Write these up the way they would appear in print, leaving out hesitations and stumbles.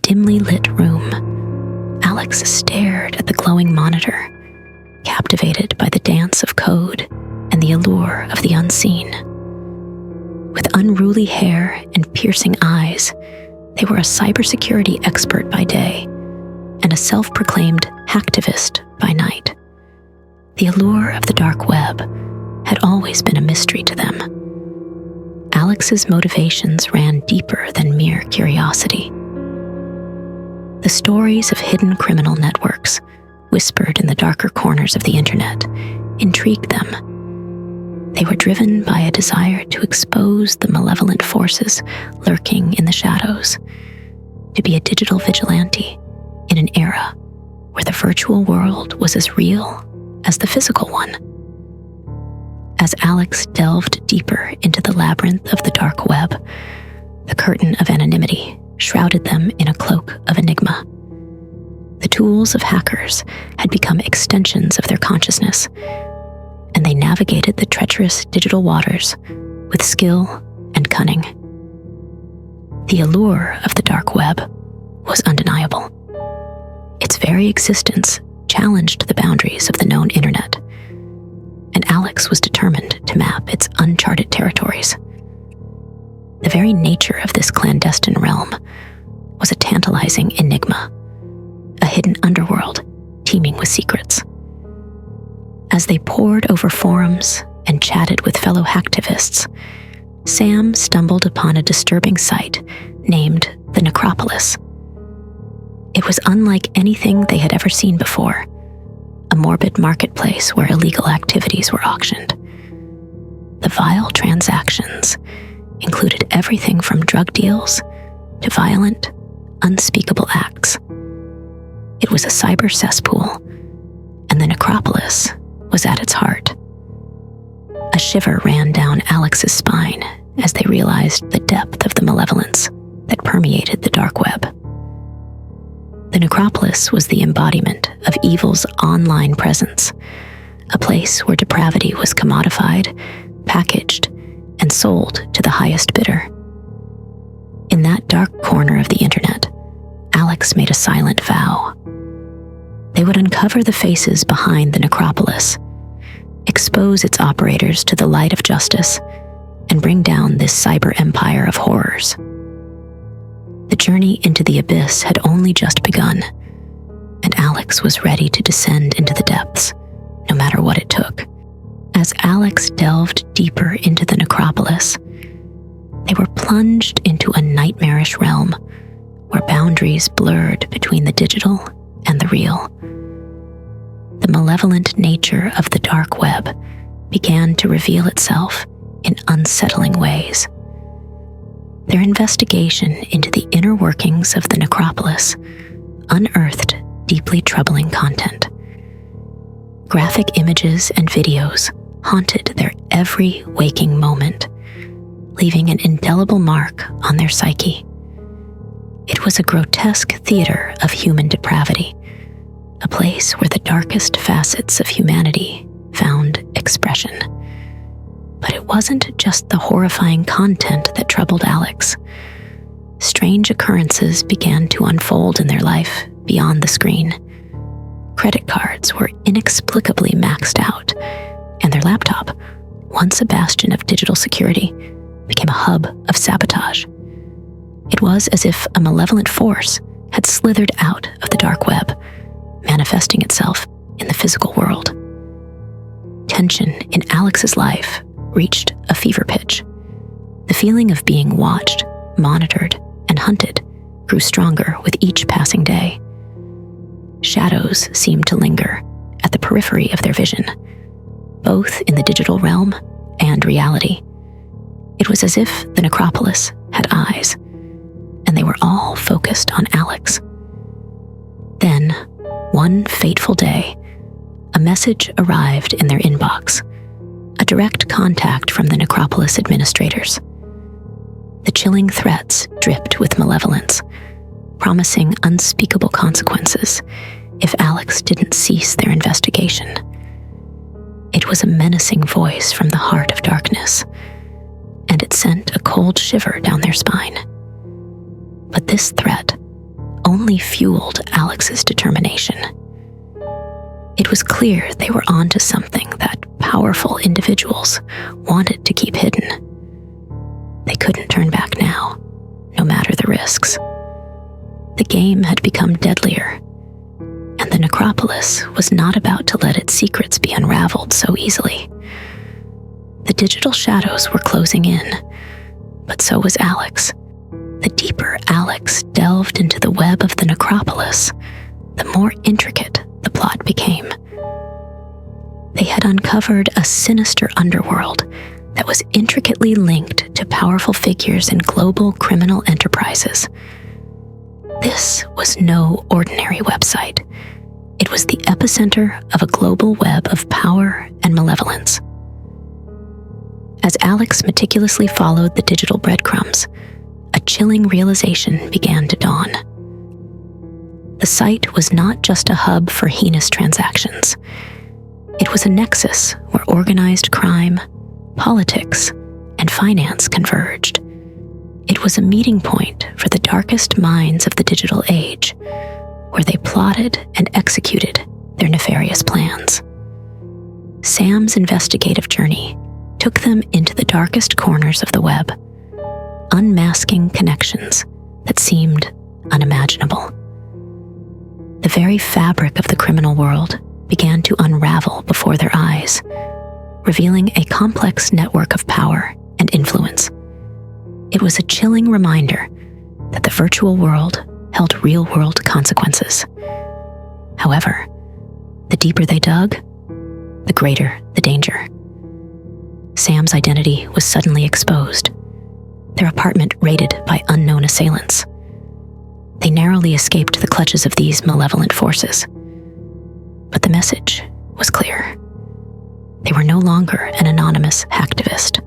dimly lit room, Alex stared at the glowing monitor, captivated by the dance of code and the allure of the unseen. With unruly hair and piercing eyes, they were a cybersecurity expert by day and a self-proclaimed hacktivist by night. The allure of the dark web had always been a mystery to them. Alex's motivations ran deeper than mere curiosity. The stories of hidden criminal networks, whispered in the darker corners of the internet, intrigued them. They were driven by a desire to expose the malevolent forces lurking in the shadows, to be a digital vigilante in an era where the virtual world was as real as the physical one. As Alex delved deeper into the labyrinth of the dark web, the curtain of anonymity shrouded them in a cloak of enigma. The tools of hackers had become extensions of their consciousness, and they navigated the treacherous digital waters with skill and cunning. The allure of the dark web was undeniable. Its very existence challenged the boundaries of the known internet, and Alex was determined to map its uncharted territories. The very nature of this clandestine realm was a tantalizing enigma, a hidden underworld teeming with secrets. As they pored over forums and chatted with fellow hacktivists, Sam stumbled upon a disturbing site named the Necropolis. It was unlike anything they had ever seen before, a morbid marketplace where illegal activities were auctioned. The vile transactions included everything from drug deals to violent, unspeakable acts. It was a cyber cesspool, and the Necropolis was at its heart. A shiver ran down Alex's spine as they realized the depth of the malevolence that permeated the dark web. The Necropolis was the embodiment of evil's online presence, a place where depravity was commodified, packaged, and sold to the highest bidder. In that dark corner of the internet, Alex made a silent vow. They would uncover the faces behind the Necropolis, expose its operators to the light of justice, and bring down this cyber empire of horrors. The journey into the abyss had only just begun, and Alex was ready to descend into the depths, no matter what it took. As Alex delved deeper into the Necropolis, they were plunged into a nightmarish realm where boundaries blurred between the digital and the real. The malevolent nature of the dark web began to reveal itself in unsettling ways. Their investigation into the inner workings of the Necropolis unearthed deeply troubling content. Graphic images and videos haunted their every waking moment, leaving an indelible mark on their psyche. It was a grotesque theater of human depravity, a place where the darkest facets of humanity found expression. But it wasn't just the horrifying content that troubled Alex. Strange occurrences began to unfold in their life beyond the screen. Credit cards were inexplicably maxed out, and their laptop, once a bastion of digital security, became a hub of sabotage. It was as if a malevolent force had slithered out of the dark web, manifesting itself in the physical world. Tension in Alex's life reached a fever pitch. The feeling of being watched, monitored, and hunted grew stronger with each passing day. Shadows seemed to linger at the periphery of their vision, both in the digital realm and reality. It was as if the Necropolis had eyes, and they were all focused on Alex. Then, one fateful day, a message arrived in their inbox, a direct contact from the Necropolis administrators. The chilling threats dripped with malevolence, promising unspeakable consequences if Alex didn't cease their investigation. It was a menacing voice from the heart of darkness, and it sent a cold shiver down their spine. But this threat, only fueled Alex's determination. It was clear they were onto something that powerful individuals wanted to keep hidden. They couldn't turn back now, no matter the risks. The game had become deadlier, and the Necropolis was not about to let its secrets be unraveled so easily. The digital shadows were closing in, but so was Alex. The deeper Alex delved into the web of the Necropolis, the more intricate the plot became. They had uncovered a sinister underworld that was intricately linked to powerful figures in global criminal enterprises. This was no ordinary website. It was the epicenter of a global web of power and malevolence. As Alex meticulously followed the digital breadcrumbs, a chilling realization began to dawn. The site was not just a hub for heinous transactions. It was a nexus where organized crime, politics, and finance converged. It was a meeting point for the darkest minds of the digital age, where they plotted and executed their nefarious plans. Sam's investigative journey took them into the darkest corners of the web, unmasking connections that seemed unimaginable. The very fabric of the criminal world began to unravel before their eyes, revealing a complex network of power and influence. It was a chilling reminder that the virtual world held real-world consequences. However, the deeper they dug, the greater the danger. Sam's identity was suddenly exposed, their apartment raided by unknown assailants. They narrowly escaped the clutches of these malevolent forces. But the message was clear. They were no longer an anonymous hacktivist.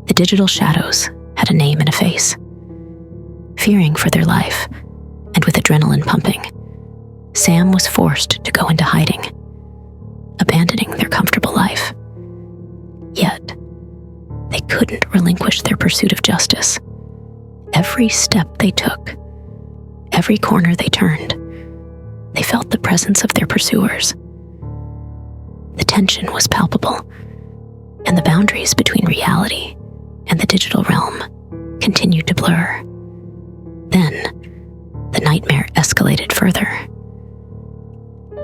The digital shadows had a name and a face. Fearing for their life, and with adrenaline pumping, Sam was forced to go into hiding, abandoning their comfortable life. Yet, they couldn't relinquish their pursuit of justice. Every step they took, every corner they turned, they felt the presence of their pursuers. The tension was palpable, and the boundaries between reality and the digital realm continued to blur. Then, the nightmare escalated further.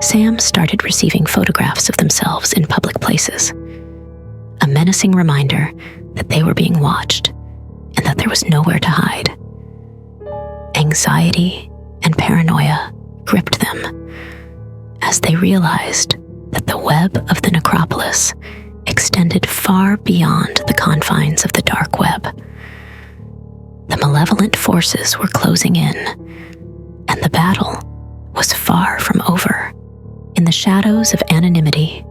Sam started receiving photographs of themselves in public places, a menacing reminder that they were being watched and that there was nowhere to hide. Anxiety and paranoia gripped them as they realized that the web of the Necropolis extended far beyond the confines of the dark web. The malevolent forces were closing in, and the battle was far from over. In the shadows of anonymity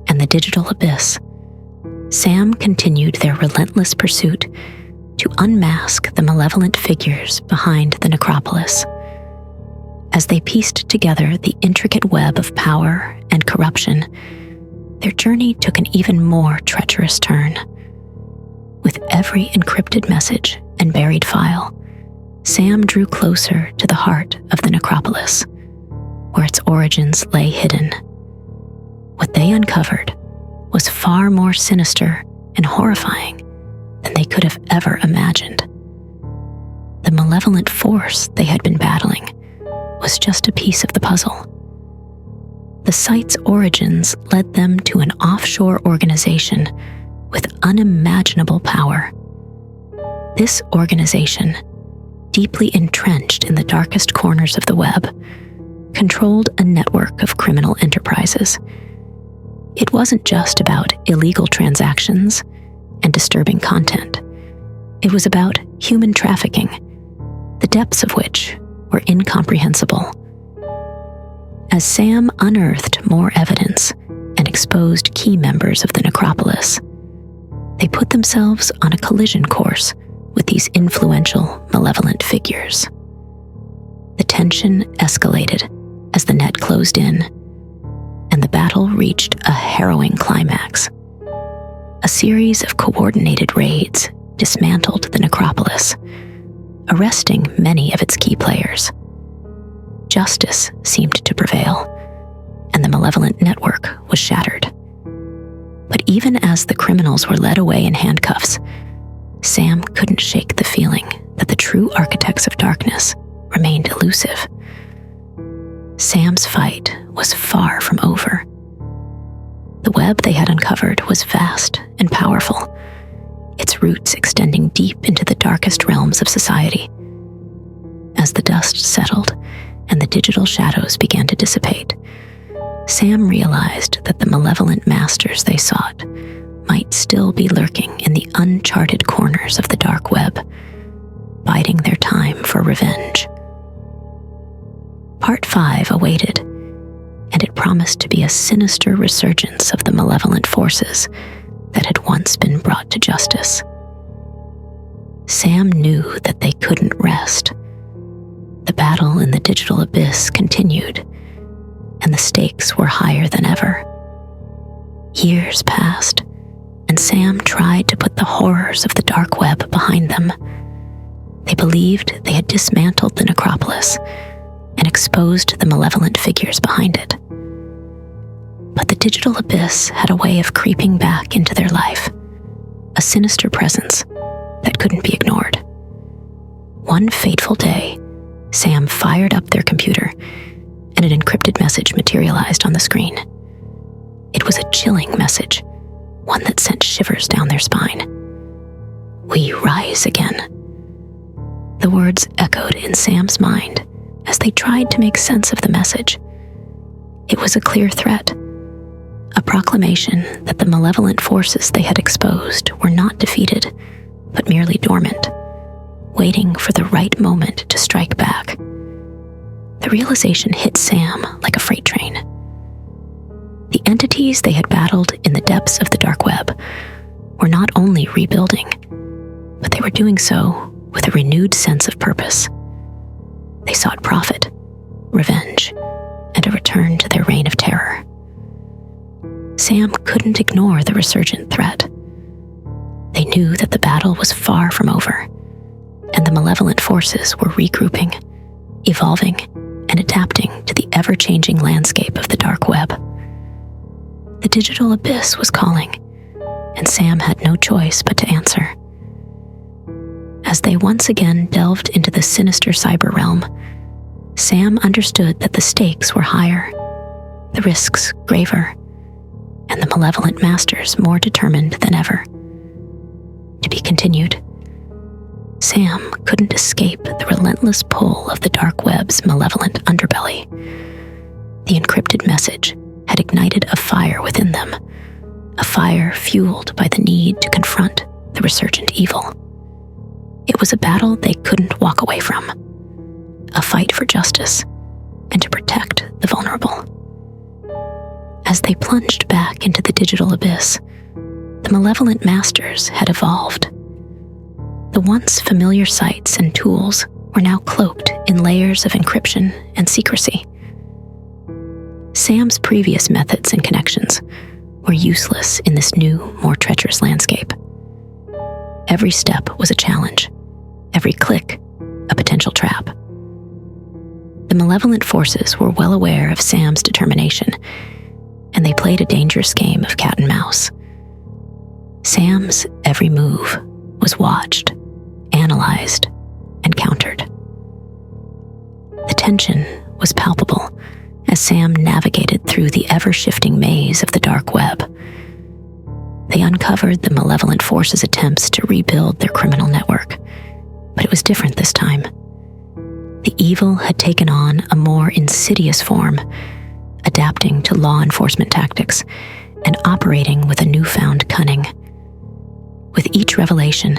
and the digital abyss, Sam continued their relentless pursuit to unmask the malevolent figures behind the Necropolis. As they pieced together the intricate web of power and corruption, their journey took an even more treacherous turn. With every encrypted message and buried file, Sam drew closer to the heart of the Necropolis, where its origins lay hidden. What they uncovered was far more sinister and horrifying than they could have ever imagined. The malevolent force they had been battling was just a piece of the puzzle. The site's origins led them to an offshore organization with unimaginable power. This organization, deeply entrenched in the darkest corners of the web, controlled a network of criminal enterprises. It wasn't just about illegal transactions and disturbing content. It was about human trafficking, the depths of which were incomprehensible. As Sam unearthed more evidence and exposed key members of the Necropolis, they put themselves on a collision course with these influential, malevolent figures. The tension escalated as the net closed in, and the battle reached a harrowing climax. A series of coordinated raids dismantled the Necropolis, arresting many of its key players. Justice seemed to prevail, and the malevolent network was shattered. But even as the criminals were led away in handcuffs, Sam couldn't shake the feeling that the true architects of darkness remained elusive. Sam's fight was far from over. The web they had uncovered was vast and powerful, its roots extending deep into the darkest realms of society. As the dust settled and the digital shadows began to dissipate, Sam realized that the malevolent masters they sought might still be lurking in the uncharted corners of the dark web, biding their time for revenge. Part 5 awaited, and it promised to be a sinister resurgence of the malevolent forces that had once been brought to justice. Sam knew that they couldn't rest. The battle in the digital abyss continued, and the stakes were higher than ever. Years passed, and Sam tried to put the horrors of the dark web behind them. They believed they had dismantled the Necropolis and exposed the malevolent figures behind it. But the digital abyss had a way of creeping back into their life, a sinister presence that couldn't be ignored. One fateful day, Sam fired up their computer, and an encrypted message materialized on the screen. It was a chilling message, one that sent shivers down their spine. "We rise again." The words echoed in Sam's mind as they tried to make sense of the message. It was a clear threat, a proclamation that the malevolent forces they had exposed were not defeated, but merely dormant, waiting for the right moment to strike back. The realization hit Sam like a freight train. The entities they had battled in the depths of the dark web were not only rebuilding, but they were doing so with a renewed sense of purpose. They sought profit, revenge, and a return to their reign of terror. Sam couldn't ignore the resurgent threat. They knew that the battle was far from over, and the malevolent forces were regrouping, evolving, and adapting to the ever-changing landscape of the dark web. The digital abyss was calling, and Sam had no choice but to answer. As they once again delved into the sinister cyber realm, Sam understood that the stakes were higher, the risks graver, and the malevolent masters more determined than ever. To be continued. Sam couldn't escape the relentless pull of the dark web's malevolent underbelly. The encrypted message had ignited a fire within them, a fire fueled by the need to confront the resurgent evil. It was a battle they couldn't walk away from, a fight for justice and to protect the vulnerable. As they plunged back into the digital abyss, the malevolent masters had evolved. The once familiar sights and tools were now cloaked in layers of encryption and secrecy. Sam's previous methods and connections were useless in this new, more treacherous landscape. Every step was a challenge, every click a potential trap. The malevolent forces were well aware of Sam's determination, and they played a dangerous game of cat and mouse. Sam's every move was watched, analyzed, and countered. The tension was palpable as Sam navigated through the ever-shifting maze of the dark web. They uncovered the malevolent forces' attempts to rebuild their criminal network, but it was different this time. The evil had taken on a more insidious form, adapting to law enforcement tactics and operating with a newfound cunning. With each revelation,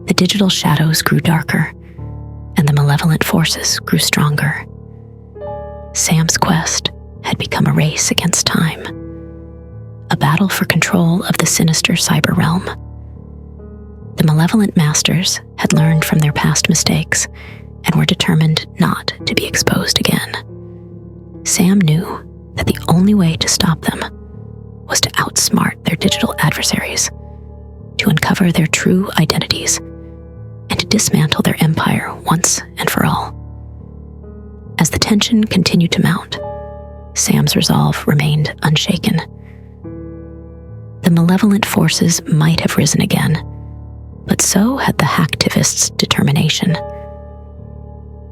the digital shadows grew darker, and the malevolent forces grew stronger. Sam's quest had become a race against time, a battle for control of the sinister cyber realm. The malevolent masters had learned from their past mistakes and were determined not to be exposed again. Sam knew that the only way to stop them was to outsmart their digital adversaries, to uncover their true identities, and to dismantle their empire once and for all. As the tension continued to mount, Sam's resolve remained unshaken. The malevolent forces might have risen again, but so had the hacktivist's determination.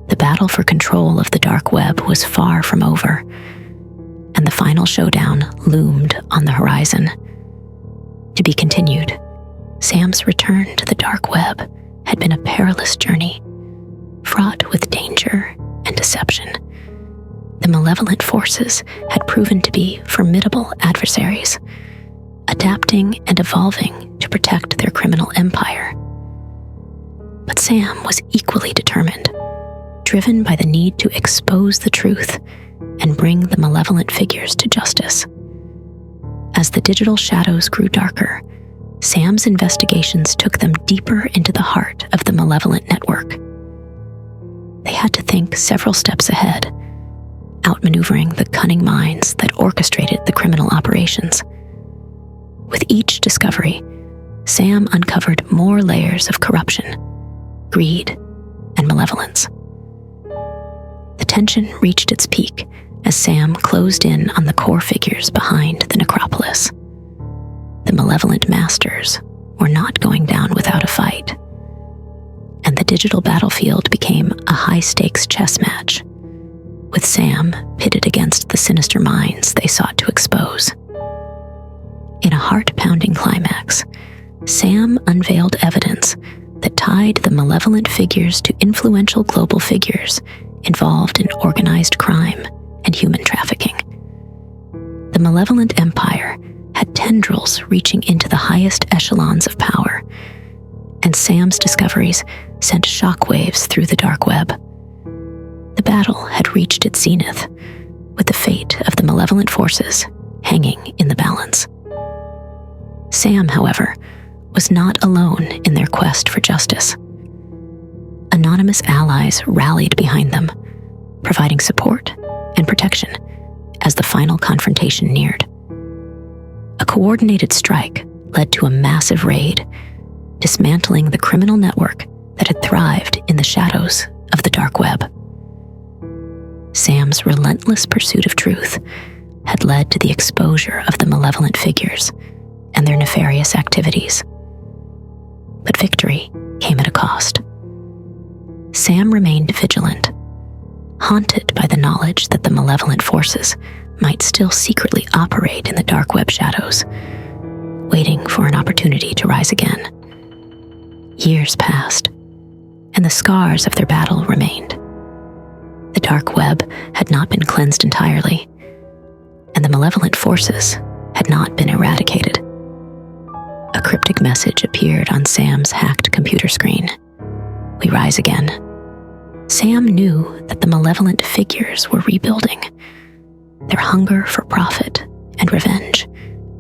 The battle for control of the dark web was far from over, and the final showdown loomed on the horizon. To be continued, Sam's return to the dark web had been a perilous journey, fraught with danger and deception. The malevolent forces had proven to be formidable adversaries, adapting and evolving to protect their criminal empire. But Sam was equally determined, driven by the need to expose the truth and bring the malevolent figures to justice. As the digital shadows grew darker, Sam's investigations took them deeper into the heart of the malevolent network. They had to think several steps ahead, outmaneuvering the cunning minds that orchestrated the criminal operations. With each discovery, Sam uncovered more layers of corruption, greed, and malevolence. The tension reached its peak as Sam closed in on the core figures behind the Necropolis. The malevolent masters were not going down without a fight, and the digital battlefield became a high-stakes chess match, with Sam pitted against the sinister minds they sought to expose. In a heart-pounding climax, Sam unveiled evidence that tied the malevolent figures to influential global figures involved in organized crime and human trafficking. The malevolent empire had tendrils reaching into the highest echelons of power, and Sam's discoveries sent shockwaves through the dark web. The battle had reached its zenith, with the fate of the malevolent forces hanging in the balance. Sam, however, was not alone in their quest for justice. Anonymous allies rallied behind them, providing support and protection as the final confrontation neared. A coordinated strike led to a massive raid, dismantling the criminal network that had thrived in the shadows of the dark web. Sam's relentless pursuit of truth had led to the exposure of the malevolent figures and their nefarious activities. But victory came at a cost. Sam remained vigilant, haunted by the knowledge that the malevolent forces might still secretly operate in the dark web shadows, waiting for an opportunity to rise again. Years passed, and the scars of their battle remained. The dark web had not been cleansed entirely, and the malevolent forces had not been eradicated. A cryptic message appeared on Sam's hacked computer screen. "We rise again." Sam knew that the malevolent figures were rebuilding, their hunger for profit and revenge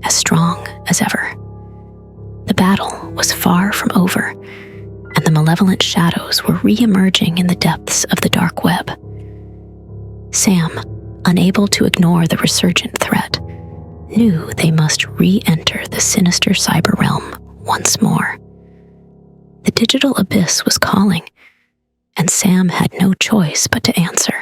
as strong as ever. The battle was far from over, and the malevolent shadows were re-emerging in the depths of the dark web. Sam, unable to ignore the resurgent threat, knew they must re-enter the sinister cyber realm once more. The digital abyss was calling, and Sam had no choice but to answer.